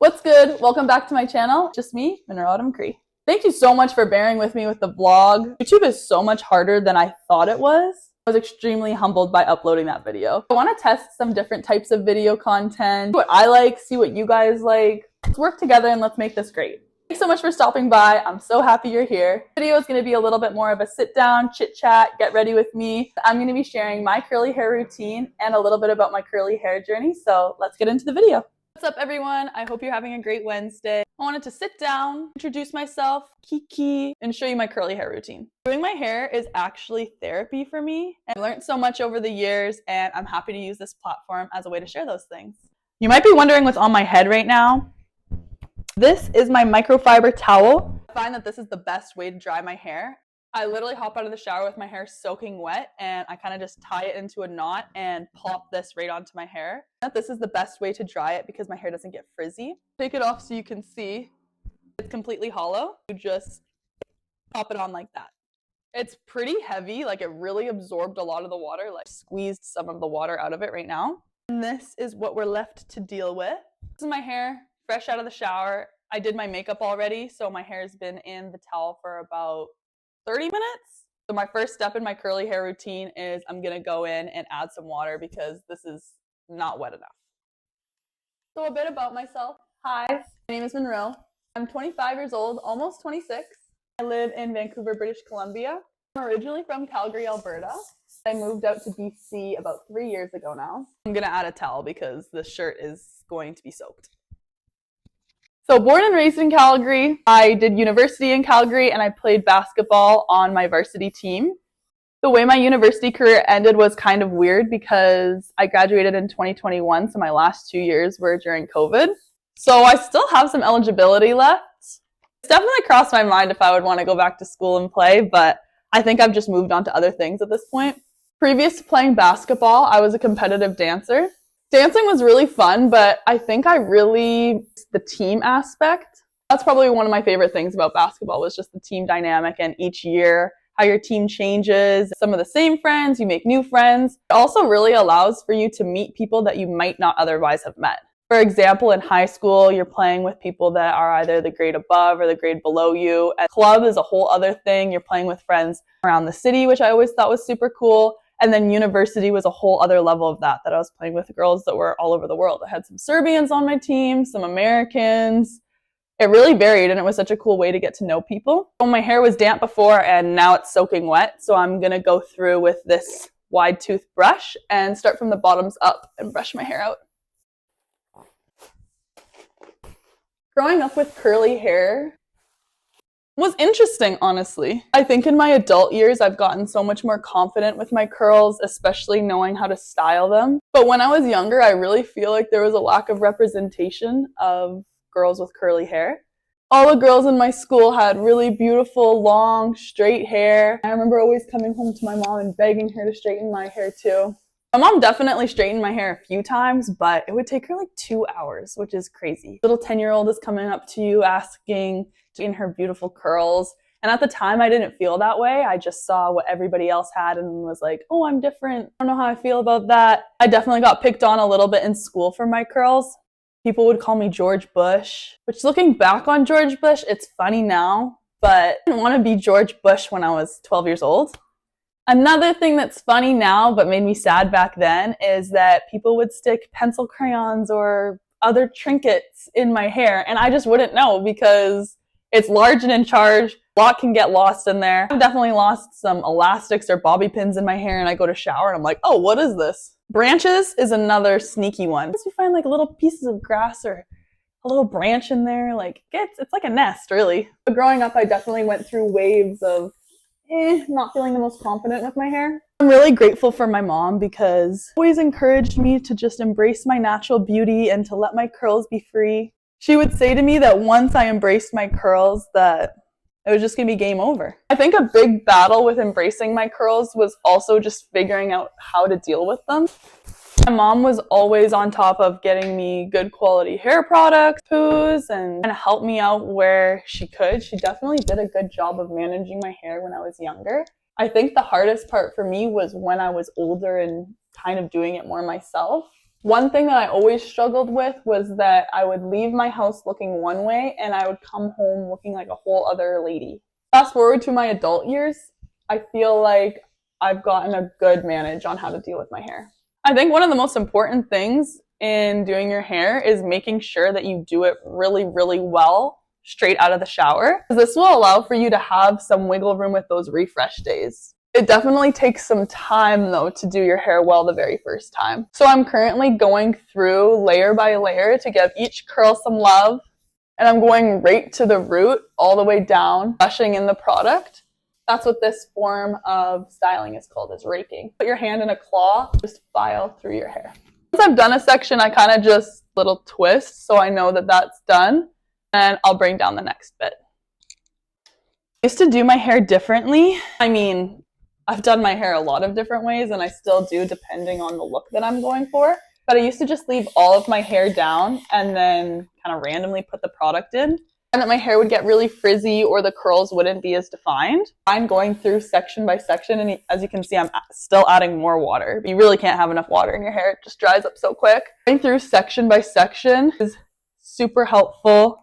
What's good? Welcome back to my channel. Just me, Monroe Autumn Cree. Thank you so much for bearing with me with the vlog. YouTube is so much harder than I thought it was. I was extremely humbled by uploading that video. I want to test some different types of video content, see what I like, see what you guys like. Let's work together and let's make this great. Thanks so much for stopping by. I'm so happy you're here. The video is going to be a little bit more of a sit down, chit chat, get ready with me. I'm going to be sharing my curly hair routine and a little bit about my curly hair journey. So let's get into the video. What's up, everyone? I hope you're having a great Wednesday. I wanted to sit down, introduce myself, Kiki, and show you my curly hair routine. Doing my hair is actually therapy for me. I've learned so much over the years, and I'm happy to use this platform as a way to share those things. You might be wondering what's on my head right now. This is my microfiber towel. I find that this is the best way to dry my hair. I literally hop out of the shower with my hair soaking wet, and I kind of just tie it into a knot and plop this right onto my hair. This is the best way to dry it because my hair doesn't get frizzy. Take it off so you can see it's completely hollow. You just pop it on like that. It's pretty heavy, like it really absorbed a lot of the water, like squeezed some of the water out of it right now. And this is what we're left to deal with. This is my hair, fresh out of the shower. I did my makeup already, so my hair's been in the towel for about 30 minutes. So my first step in my curly hair routine is I'm gonna go in and add some water because this is not wet enough. So a bit about myself. Hi, my name is Monroe. I'm 25 years old, almost 26. I live in Vancouver, British Columbia. I'm originally from Calgary, Alberta. I moved out to BC about 3 years ago now. I'm gonna add a towel because this shirt is going to be soaked. So born and raised in Calgary, I did university in Calgary and I played basketball on my varsity team. The way my university career ended was kind of weird because I graduated in 2021, so my last 2 years were during COVID. So I still have some eligibility left. It's definitely crossed my mind if I would want to go back to school and play, but I think I've just moved on to other things at this point. Previous to playing basketball, I was a competitive dancer. Dancing was really fun, but I think the team aspect. That's probably one of my favorite things about basketball was just the team dynamic, and each year how your team changes. Some of the same friends, you make new friends. It also really allows for you to meet people that you might not otherwise have met. For example, in high school, you're playing with people that are either the grade above or the grade below you. And club is a whole other thing. You're playing with friends around the city, which I always thought was super cool. And then university was a whole other level of that I was playing with girls that were all over the world. I had some Serbians on my team, some Americans. It really varied, and it was such a cool way to get to know people. So my hair was damp before, and now it's soaking wet. So I'm going to go through with this wide tooth brush and start from the bottoms up and brush my hair out. Growing up with curly hair was interesting, honestly. I think in my adult years, I've gotten so much more confident with my curls, especially knowing how to style them. But when I was younger, I really feel like there was a lack of representation of girls with curly hair. All the girls in my school had really beautiful, long, straight hair. I remember always coming home to my mom and begging her to straighten my hair too. My mom definitely straightened my hair a few times, but it would take her like 2 hours, which is crazy. Little 10-year-old is coming up to you asking in her beautiful curls. And at the time, I didn't feel that way. I just saw what everybody else had and was like, oh, I'm different. I don't know how I feel about that. I definitely got picked on a little bit in school for my curls. People would call me George Bush, which looking back on George Bush, it's funny now, but I didn't want to be George Bush when I was 12 years old. Another thing that's funny now, but made me sad back then, is that people would stick pencil crayons or other trinkets in my hair, and I just wouldn't know because it's large and in charge. A lot can get lost in there. I've definitely lost some elastics or bobby pins in my hair, and I go to shower and I'm like, oh, what is this? Branches is another sneaky one. Once you find like little pieces of grass or a little branch in there, like it's like a nest, really. But growing up, I definitely went through waves of not feeling the most confident with my hair. I'm really grateful for my mom because she always encouraged me to just embrace my natural beauty and to let my curls be free. She would say to me that once I embraced my curls, that it was just going to be game over. I think a big battle with embracing my curls was also just figuring out how to deal with them. My mom was always on top of getting me good quality hair products, shampoos, and help me out where she could. She definitely did a good job of managing my hair when I was younger. I think the hardest part for me was when I was older and kind of doing it more myself. One thing that I always struggled with was that I would leave my house looking one way and I would come home looking like a whole other lady. Fast forward to my adult years, I feel like I've gotten a good manage on how to deal with my hair. I think one of the most important things in doing your hair is making sure that you do it really, really well straight out of the shower. This will allow for you to have some wiggle room with those refresh days. It definitely takes some time though to do your hair well the very first time. So I'm currently going through layer by layer to give each curl some love. And I'm going right to the root all the way down, brushing in the product. That's what this form of styling is called, is raking. Put your hand in a claw, just file through your hair. Once I've done a section, I kind of just little twist so I know that that's done. And I'll bring down the next bit. I used to do my hair differently. I mean, I've done my hair a lot of different ways and I still do depending on the look that I'm going for. But I used to just leave all of my hair down and then kind of randomly put the product in. And that my hair would get really frizzy or the curls wouldn't be as defined. I'm going through section by section and as you can see, I'm still adding more water. You really can't have enough water in your hair. It just dries up so quick. Going through section by section is super helpful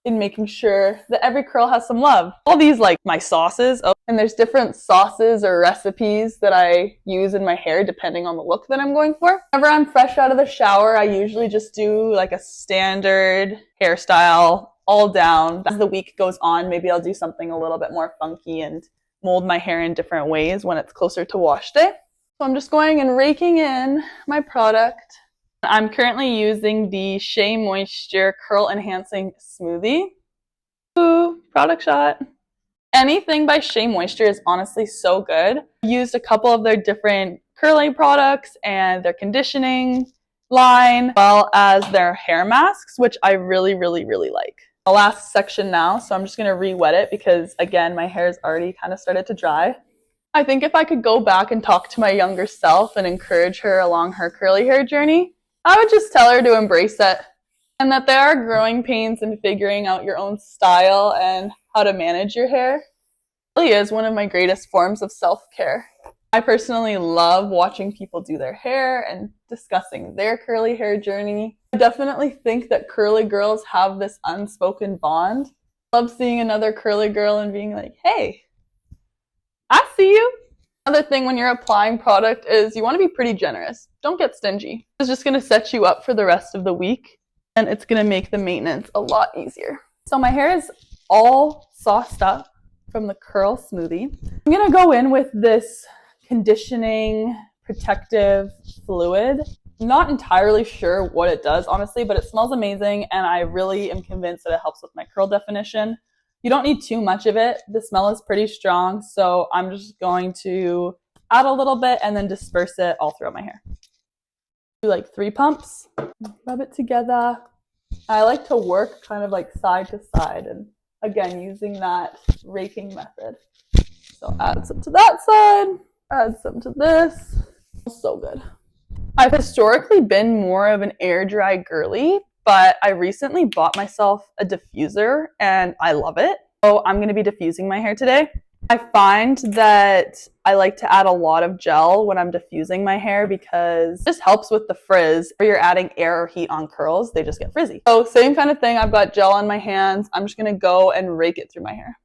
in making sure that every curl has some love. All these like my sauces, and there's different sauces or recipes that I use in my hair depending on the look that I'm going for. Whenever I'm fresh out of the shower, I usually just do like a standard hairstyle all down. As the week goes on, maybe I'll do something a little bit more funky and mold my hair in different ways when it's closer to wash day. So I'm just going and raking in my product. I'm currently using the Shea Moisture Curl Enhancing Smoothie. Ooh, product shot. Anything by Shea Moisture is honestly so good. I used a couple of their different curling products and their conditioning line, as well as their hair masks, which I really, really, really like. The last section now, so I'm just going to re-wet it because, again, my hair has already kind of started to dry. I think if I could go back and talk to my younger self and encourage her along her curly hair journey, I would just tell her to embrace it and that there are growing pains in figuring out your own style and how to manage your hair. It really is one of my greatest forms of self-care. I personally love watching people do their hair and discussing their curly hair journey. I definitely think that curly girls have this unspoken bond. I love seeing another curly girl and being like, hey, I see you. Another thing when you're applying product is you want to be pretty generous. Don't get stingy. It's just going to set you up for the rest of the week and it's going to make the maintenance a lot easier. So my hair is all sauced up from the curl smoothie. I'm going to go in with this conditioning protective fluid. Not entirely sure what it does, honestly, but it smells amazing and I really am convinced that it helps with my curl definition. You don't need too much of it. The smell is pretty strong, so I'm just going to add a little bit and then disperse it all throughout my hair. Do like 3 pumps, rub it together. I like to work kind of like side to side and again using that raking method. So add some to that side, add some to this. So good. I've historically been more of an air dry girly, but I recently bought myself a diffuser and I love it. So I'm going to be diffusing my hair today. I find that I like to add a lot of gel when I'm diffusing my hair because it just helps with the frizz. If you're adding air or heat on curls, they just get frizzy. So same kind of thing. I've got gel on my hands. I'm just going to go and rake it through my hair.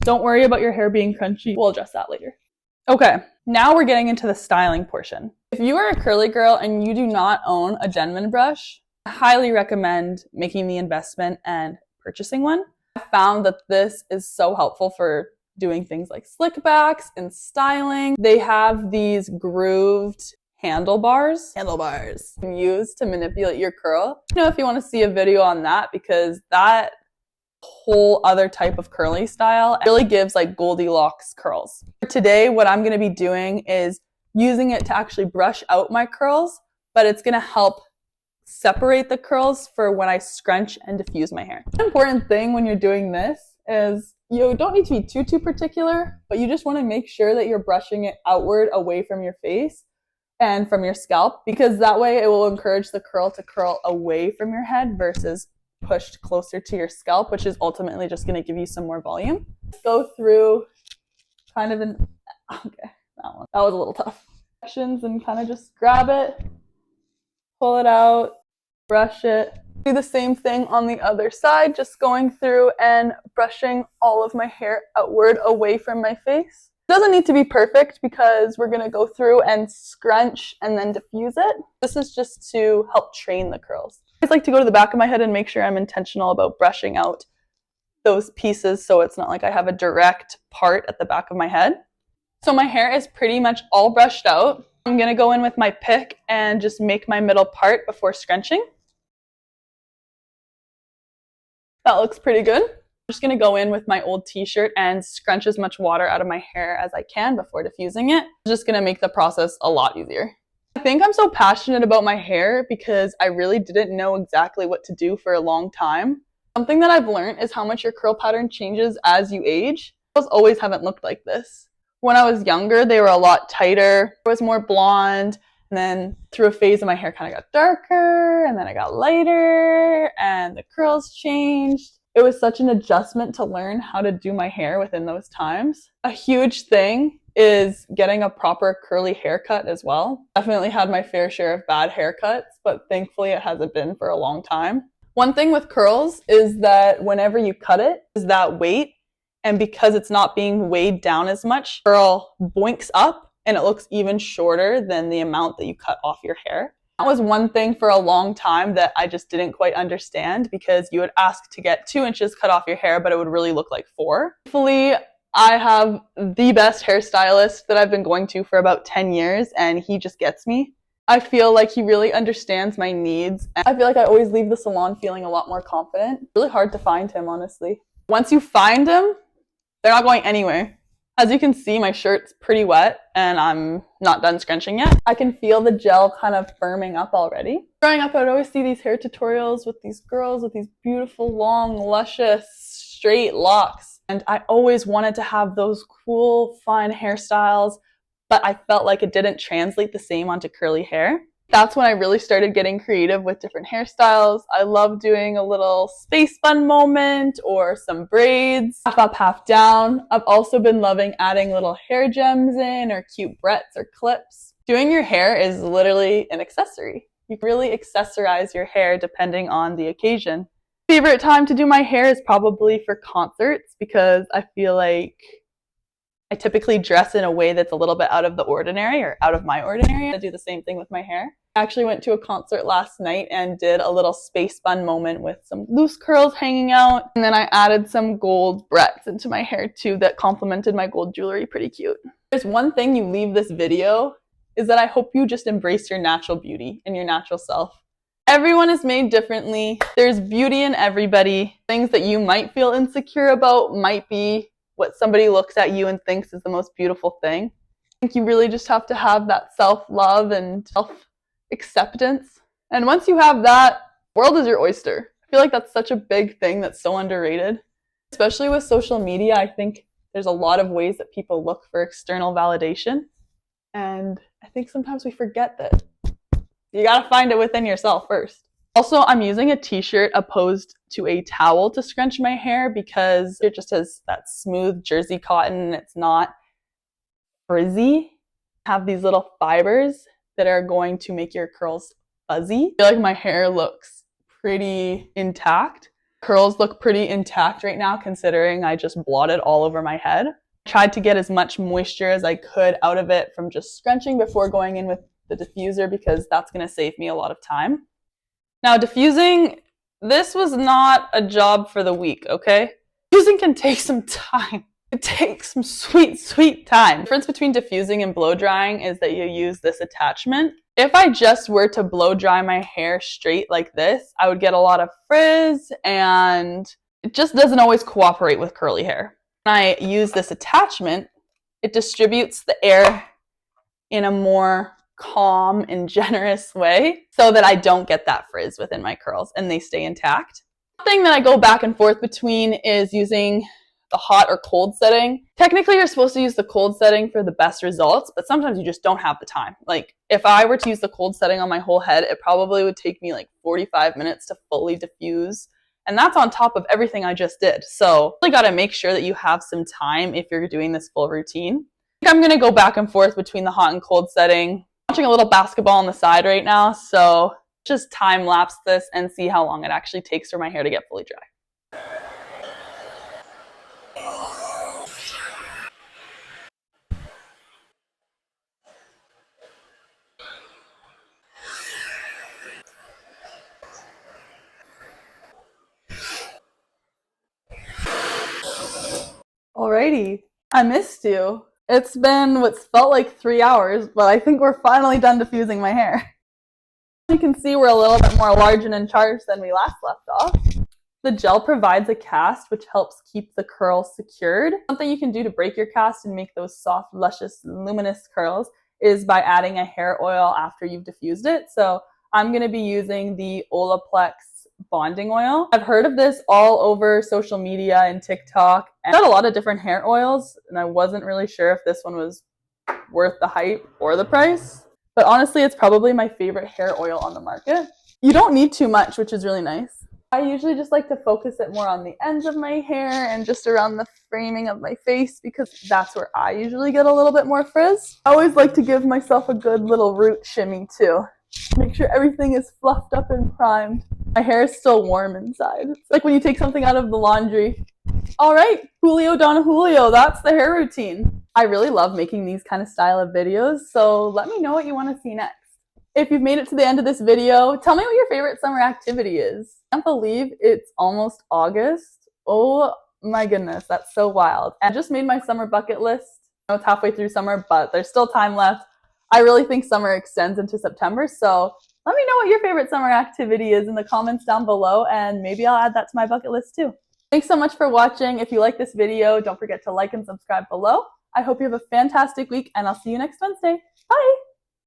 Don't worry about your hair being crunchy. We'll address that later. Okay, now we're getting into the styling portion. If you are a curly girl and you do not own a Denman brush, I highly recommend making the investment and purchasing one. I found that this is so helpful for doing things like slick backs and styling. They have these grooved handlebars used to manipulate your curl. You know, if you want to see a video on that, because that whole other type of curly style really gives like Goldilocks curls. Today, what I'm going to be doing is using it to actually brush out my curls, but it's going to help separate the curls for when I scrunch and diffuse my hair. An important thing when you're doing this is you don't need to be too particular, but you just want to make sure that you're brushing it outward away from your face and from your scalp, because that way it will encourage the curl to curl away from your head versus pushed closer to your scalp, which is ultimately just going to give you some more volume. Go through kind of an, okay, that was a little tough. sections and kind of just grab it, pull it out, brush it. Do the same thing on the other side, just going through and brushing all of my hair outward away from my face. It doesn't need to be perfect because we're going to go through and scrunch and then diffuse it. This is just to help train the curls. I always like to go to the back of my head and make sure I'm intentional about brushing out those pieces so it's not like I have a direct part at the back of my head. So my hair is pretty much all brushed out. I'm going to go in with my pick and just make my middle part before scrunching. That looks pretty good. I'm just going to go in with my old t-shirt and scrunch as much water out of my hair as I can before diffusing it. It's just going to make the process a lot easier. I think I'm so passionate about my hair because I really didn't know exactly what to do for a long time. Something that I've learned is how much your curl pattern changes as you age. Curls always haven't looked like this. When I was younger, they were a lot tighter. I was more blonde. And then through a phase of my hair kind of got darker, and then I got lighter, and the curls changed. It was such an adjustment to learn how to do my hair within those times. A huge thing is getting a proper curly haircut as well. Definitely had my fair share of bad haircuts, but thankfully it hasn't been for a long time. One thing with curls is that whenever you cut it, is that weight, and because it's not being weighed down as much, curl boinks up and it looks even shorter than the amount that you cut off your hair. That was one thing for a long time that I just didn't quite understand, because you would ask to get 2 inches cut off your hair, but it would really look like 4. Thankfully, I have the best hairstylist that I've been going to for about 10 years, and he just gets me. I feel like he really understands my needs. I feel like I always leave the salon feeling a lot more confident. It's really hard to find him, honestly. Once you find him, they're not going anywhere. As you can see, my shirt's pretty wet and I'm not done scrunching yet. I can feel the gel kind of firming up already. Growing up, I would always see these hair tutorials with these girls with these beautiful, long, luscious, straight locks. And I always wanted to have those cool, fun hairstyles, but I felt like it didn't translate the same onto curly hair. That's when I really started getting creative with different hairstyles. I love doing a little space bun moment or some braids, half up, half down. I've also been loving adding little hair gems in or cute barrettes or clips. Doing your hair is literally an accessory. You can really accessorize your hair depending on the occasion. Favorite time to do my hair is probably for concerts, because I feel like I typically dress in a way that's a little bit out of the ordinary or out of my ordinary. I do the same thing with my hair. I actually went to a concert last night and did a little space bun moment with some loose curls hanging out. And then I added some gold barrettes into my hair too that complemented my gold jewelry. Pretty cute. There's one thing you leave this video is that I hope you just embrace your natural beauty and your natural self. Everyone is made differently. There's beauty in everybody. Things that you might feel insecure about might be what somebody looks at you and thinks is the most beautiful thing. I think you really just have to have that self-love and self-acceptance. And once you have that, the world is your oyster. I feel like that's such a big thing that's so underrated. Especially with social media, I think there's a lot of ways that people look for external validation. And I think sometimes we forget that you gotta find it within yourself first. Also, I'm using a t-shirt opposed to a towel to scrunch my hair because it just has that smooth jersey cotton and it's not frizzy. I have these little fibers that are going to make your curls fuzzy. I feel like my hair looks pretty intact. Curls look pretty intact right now considering I just blotted all over my head. I tried to get as much moisture as I could out of it from just scrunching before going in with the diffuser because that's going to save me a lot of time. Now, diffusing, this was not a job for the week, okay? Diffusing can take some time. It takes some sweet, sweet time. The difference between diffusing and blow drying is that you use this attachment. If I just were to blow dry my hair straight like this, I would get a lot of frizz and it just doesn't always cooperate with curly hair. When I use this attachment, it distributes the air in a more calm and generous way so that I don't get that frizz within my curls and they stay intact. The thing that I go back and forth between is using the hot or cold setting. Technically, you're supposed to use the cold setting for the best results, but sometimes you just don't have the time. Like, if I were to use the cold setting on my whole head, it probably would take me like 45 minutes to fully diffuse. And that's on top of everything I just did. So you really got to make sure that you have some time if you're doing this full routine. I'm gonna go back and forth between the hot and cold setting. Watching a little basketball on the side right now, so just time lapse this and see how long it actually takes for my hair to get fully dry. Alrighty, I missed you. It's been what's felt like 3 hours, but I think we're finally done diffusing my hair. You can see we're a little bit more large and in charge than we last left off. The gel provides a cast which helps keep the curls secured. Something you can do to break your cast and make those soft, luscious, luminous curls is by adding a hair oil after you've diffused it. So I'm going to be using the Olaplex bonding oil. I've heard of this all over social media and TikTok. And I've got a lot of different hair oils, and I wasn't really sure if this one was worth the hype or the price. But honestly, it's probably my favorite hair oil on the market. You don't need too much, which is really nice. I usually just like to focus it more on the ends of my hair and just around the framing of my face because that's where I usually get a little bit more frizz. I always like to give myself a good little root shimmy too. Make sure everything is fluffed up and primed. My hair is still warm inside. It's like when you take something out of the laundry. All right, Julio Don Julio, that's the hair routine. I really love making these kind of style of videos, so let me know what you want to see next. If you've made it to the end of this video, tell me what your favorite summer activity is. I can't believe it's almost August. Oh my goodness, that's so wild. And I just made my summer bucket list. I know it's halfway through summer, but there's still time left. I really think summer extends into September, so let me know what your favorite summer activity is in the comments down below, and maybe I'll add that to my bucket list too. Thanks so much for watching. If you like this video, don't forget to like and subscribe below. I hope you have a fantastic week, and I'll see you next Wednesday. Bye!